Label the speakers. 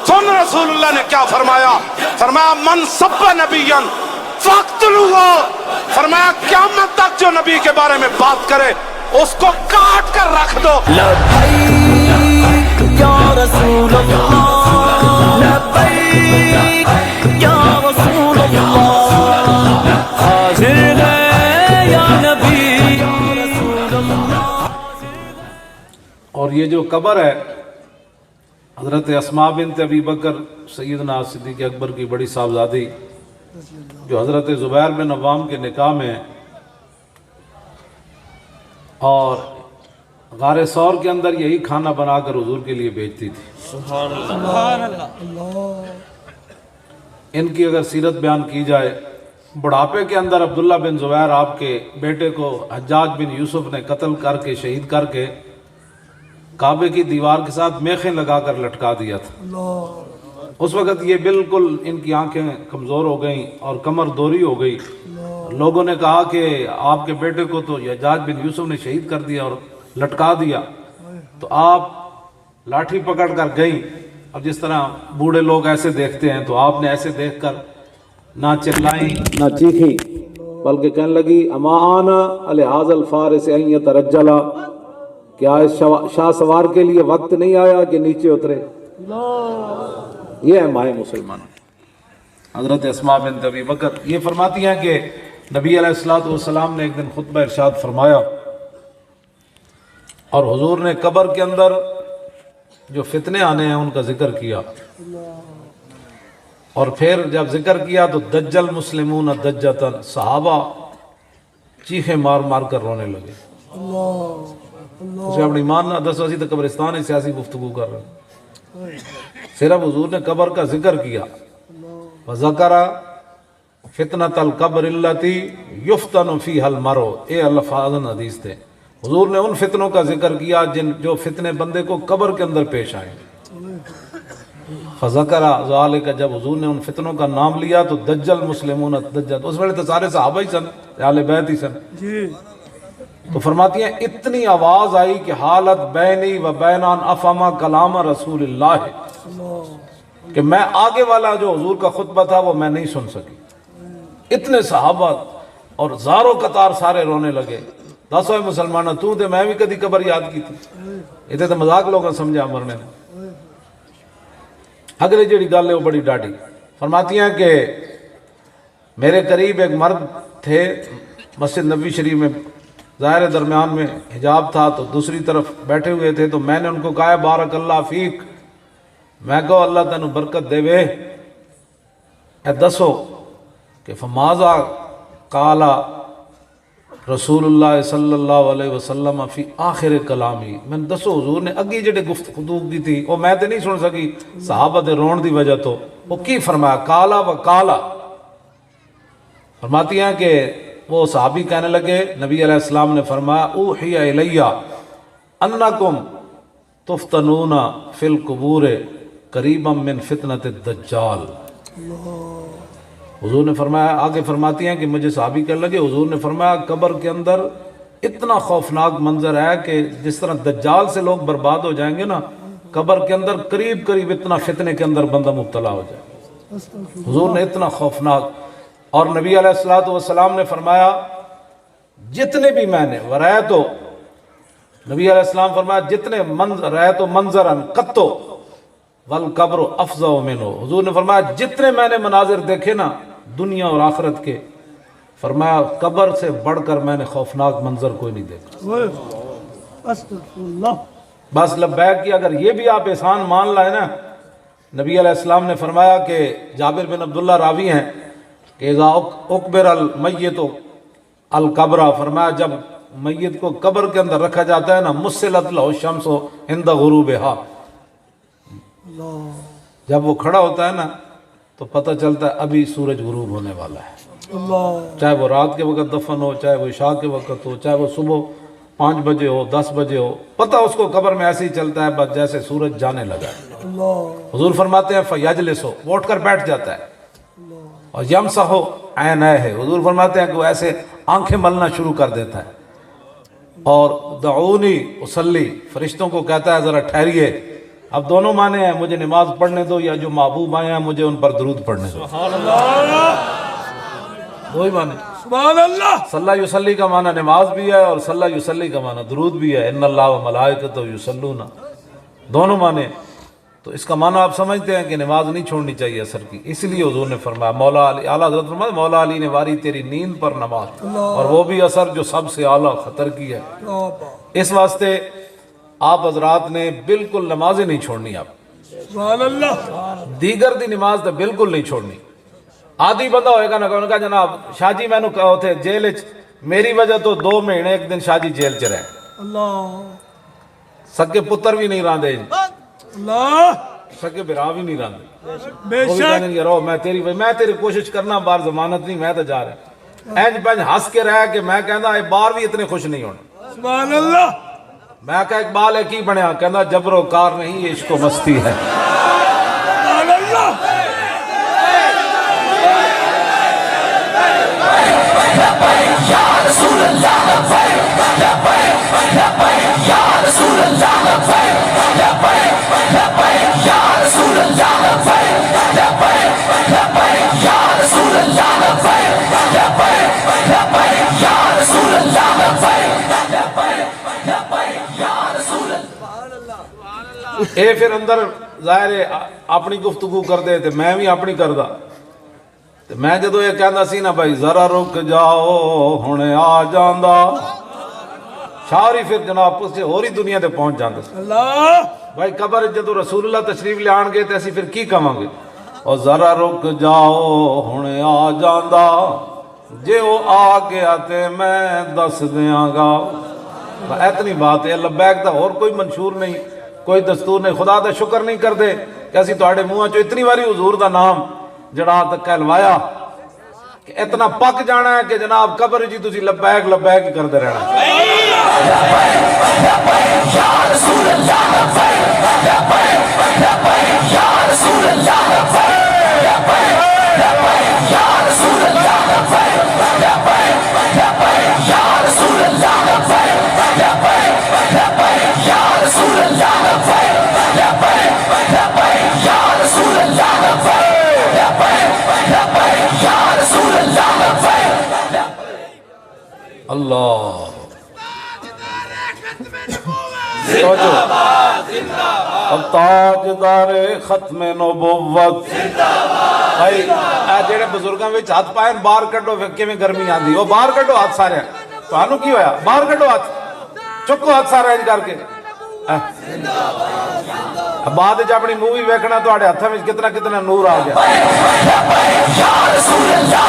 Speaker 1: سن رسول اللہ نے کیا فرمایا؟ فرمایا من سب نبیًا فاقتلوہ، فرمایا قیامت تک جو نبی کے بارے میں بات کرے اس کو کاٹ کر رکھ دو۔
Speaker 2: لبیک یا رسول اللہ، لبیک یا رسول اللہ، حاضر ہے یا نبی یا رسول اللہ۔
Speaker 3: اور یہ جو قبر ہے حضرت اسماء بنت ابی بکر سیدنا صدیق اکبر کی بڑی صاحبزادی جو حضرت زبیر بن عوام کے نکاح میں اور غار ثور کے اندر یہی کھانا بنا کر حضور کے لیے بیچتی تھی۔
Speaker 2: سبحان اللہ۔
Speaker 3: ان کی اگر سیرت بیان کی جائے، بڑھاپے کے اندر عبداللہ بن زبیر آپ کے بیٹے کو حجاج بن یوسف نے قتل کر کے شہید کر کے کعبے کی دیوار کے ساتھ میخیں لگا کر لٹکا دیا تھا۔ اس وقت یہ بالکل ان کی آنکھیں کمزور ہو گئیں اور کمر دوری ہو گئی۔ لوگوں نے کہا کہ آپ کے بیٹے کو تو حجاج بن یوسف نے شہید کر دیا اور لٹکا دیا، تو آپ لاٹھی پکڑ کر گئیں۔ اب جس طرح بوڑھے لوگ ایسے دیکھتے ہیں تو آپ نے ایسے دیکھ کر نہ چلائیں نہ چیخیں، بلکہ کہنے لگی اما آنا لہذا الفارس ان یترجلا، کیا اس شاہ سوار کے لیے وقت نہیں آیا کہ نیچے اترے؟ یہ ہے ماہ مسلمان حضرت اسماء بنت ابی بکر۔ یہ فرماتی ہیں کہ نبی علیہ الصلوۃ والسلام نے ایک دن خطبہ ارشاد فرمایا اور حضور نے قبر کے اندر جو فتنے آنے ہیں ان کا ذکر کیا، اور پھر جب ذکر کیا تو دجل مسلمون دجتن، صحابہ چیخیں مار مار کر رونے لگے۔ اسے اپنی ماننا دس وسی تو قبرستان ہے، سیاسی گفتگو کر رہے ہیں، صرف حضور نے قبر کا ذکر کیا۔ وَذَكَرَ فِتْنَةَ الْقَبْرِ الَّتِي يُفْتَنُ فِيهَا الْمَرْءُ، یہ الفاظ حدیث تھے۔ حضور نے ان فتنوں کا ذکر کیا جو فتنے بندے کو قبر کے اندر پیش آئیں۔ فَذَكَرَ ذَلِكَ، جب حضور نے ان فتنوں کا نام لیا تو دجل مسلمون دجل، اس وقت تو سارے صحابہ ہی سن، اہل بیت ہی سن۔ تو فرماتی ہیں اتنی آواز آئی کہ حالت بینی و بینان افہم کلام رسول اللہ، کہ میں آگے والا جو حضور کا خطبہ تھا وہ میں نہیں سن سکی۔ اتنے صحابہ اور زاروں قطار سارے رونے لگے۔ دس ہوئے مسلمانہ تو تے میں بھی کدی قبر یاد کی تھی، اتنے تو مذاق لوگوں سمجھا مرنے نے۔ اگلے جڑی گل ہے وہ بڑی ڈاڈی، فرماتی ہیں کہ میرے قریب ایک مرد تھے مسجد نبوی شریف میں، ظاہر درمیان میں حجاب تھا تو دوسری طرف بیٹھے ہوئے تھے، تو میں نے ان کو کہا بارک اللہ فیک، میں کہو اللہ تینوں برکت دے وے، اے دسو کہ فماذا قال رسول اللہ صلی اللہ علیہ وسلم فی آخر کلامی، میں دسو حضور نے اگی جڑے گفتگو کی تھی وہ میں تے نہیں سن سکی صحابہ دے رون دی وجہ تو، وہ کی فرمایا؟ کالا و کالا۔ فرماتی ہیں کہ وہ صحابی کہنے لگے نبی علیہ السلام نے فرمایا اوحی الیہ انکم تفتنون فی القبور قریبا من فتنۃ الدجال۔ حضور نے فرمایا، آگے فرماتی ہیں کہ مجھے صحابی کہنے لگے حضور نے فرمایا قبر کے اندر اتنا خوفناک منظر ہے کہ جس طرح دجال سے لوگ برباد ہو جائیں گے نا، قبر کے اندر قریب قریب اتنا فتنے کے اندر بندہ مبتلا ہو جائے۔ حضور نے اتنا خوفناک، اور نبی علیہ الصلوۃ والسلام نے فرمایا جتنے بھی میں نے ورایتو، نبی علیہ السلام فرمایا جتنے رایتو منظرن قطو والقبر افظع منہ، حضور نے فرمایا جتنے میں نے مناظر دیکھے نا دنیا اور آخرت کے، فرمایا قبر سے بڑھ کر میں نے خوفناک منظر کوئی نہیں دیکھا۔ بس لبیک کی اگر یہ بھی آپ احسان مان لائے نا، نبی علیہ السلام نے فرمایا کہ جابر بن عبداللہ راوی ہیں کہ اذا اکبر المیت القبر، فرمایا جب میت کو قبر کے اندر رکھا جاتا ہے نا، مسلت لہ الشمس عند غروبہا، جب وہ کھڑا ہوتا ہے نا تو پتہ چلتا ہے ابھی سورج غروب ہونے والا ہے، چاہے وہ رات کے وقت دفن ہو، چاہے وہ عشاء کے وقت ہو، چاہے وہ صبح 5 بجے ہو 10 بجے ہو، پتہ اس کو قبر میں ایسے ہی چلتا ہے بس جیسے سورج جانے لگا ہے۔ حضور فرماتے ہیں فیجلسو، وہ اٹھ کر بیٹھ جاتا ہے، اور یمسحو عینیہ، حضور فرماتے ہیں کہ وہ ایسے آنکھیں ملنا شروع کر دیتا ہے، اور دعونی اصلی فرشتوں کو کہتا ہے ذرا ٹھہریے. اب دونوں معنی ہیں, مجھے نماز پڑھنے دو یا جو محبوب آئے ہیں مجھے ان پر درود پڑھنے دو. وہی معنی.
Speaker 2: سبحان اللہ.
Speaker 3: صلی یصلی کا معنی نماز بھی ہے اور صلی یصلی کا معنی درود بھی ہے. ان اللہ و ملائکتہ یصلون, دونوں معنی. تو اس کا معنی آپ سمجھتے ہیں کہ نماز نہیں چھوڑنی چاہیے اثر کی. اس لیے حضور نے فرمایا, مولا علی اعلیٰ حضرت فرمایا مولا علی نے واری تیری نیند پر نماز, اور وہ بھی اثر جو سب سے اعلیٰ خطر کی ہے. اس واسطے آپ حضرات نے بالکل نمازیں نہیں چھوڑنی. آپ
Speaker 2: سبحان اللہ.
Speaker 3: دیگر دی نماز تو بالکل نہیں چھوڑنی. آدھی بندہ ہوئے گا نا کہا جناب شاہ جی میں کہا تھے جیل میری وجہ تو 2 مہینے ایک دن شاہ جی جیل چ رہے.
Speaker 2: اللہ
Speaker 3: سکے پتر بھی نہیں راندے,
Speaker 2: اللہ
Speaker 3: سکے برا بھی نہیں راندے.
Speaker 2: بے
Speaker 3: وہ بھی
Speaker 2: شک.
Speaker 3: کہنے یارو میں تیری کوشش کرنا بار ضمانت نہیں, میں تو جا رہا. اینج پینج ہنس کے رہا کہ میں کہنا ایک بار بھی اتنے خوش نہیں ہونا.
Speaker 2: سبحان اللہ.
Speaker 3: میں کہا اقبال ہے کی بنیا, کہنا جبر و کار نہیں یہ عشق و مستی ہے.
Speaker 2: سبحان اللہ.
Speaker 3: اے پھر اندر ظاہر ہے اپنی گفتگو کر دے تے میں بھی اپنی کردا. تے میں جدو یہ کہندا سی نا بھائی ذرا رک جاؤ ہنے آ جاندا, شاعری پھر جناب اس سے ہوری دنیا تے پہنچ جاندا.
Speaker 2: اللہ
Speaker 3: بھائی قبر جدو رسول اللہ تشریف لے آن گے تے اسی پھر کی کہاں گے, اور ذرا رک جاؤ ہنے آ جاندا, جے وہ آ گیا تے میں دس دیاں گا. اتنی بات ہے. لبیک دا اور کوئی منشور نہیں, کوئی دستور نہیں. خدا دا شکر نہیں کر دے کہ اسی تواڈے منہاں چوں اتنی واری حضور دا نام جڑا تک کہلوایا کہ اتنا پک جانا ہے کہ جناب قبر جی تسی لبیک لبیک ہی کرتے رہنا. اللہ اب تاجدار ختم نبوت. بھائی جڑے بزرگاں وچ ہاتھ پائے باہر کڈو کیویں گرمی آندی, وہ باہر کڈو ہاتھ سارے. تانوں کی ہویا, باہر کڈو ہاتھ, چکو ہاتھ سارے انج کر کے. بعد وچ اپنی مووی ویکھنا تواڈے ہاتھاں وچ کتنا کتنا نور آ گیا. یا رسول اللہ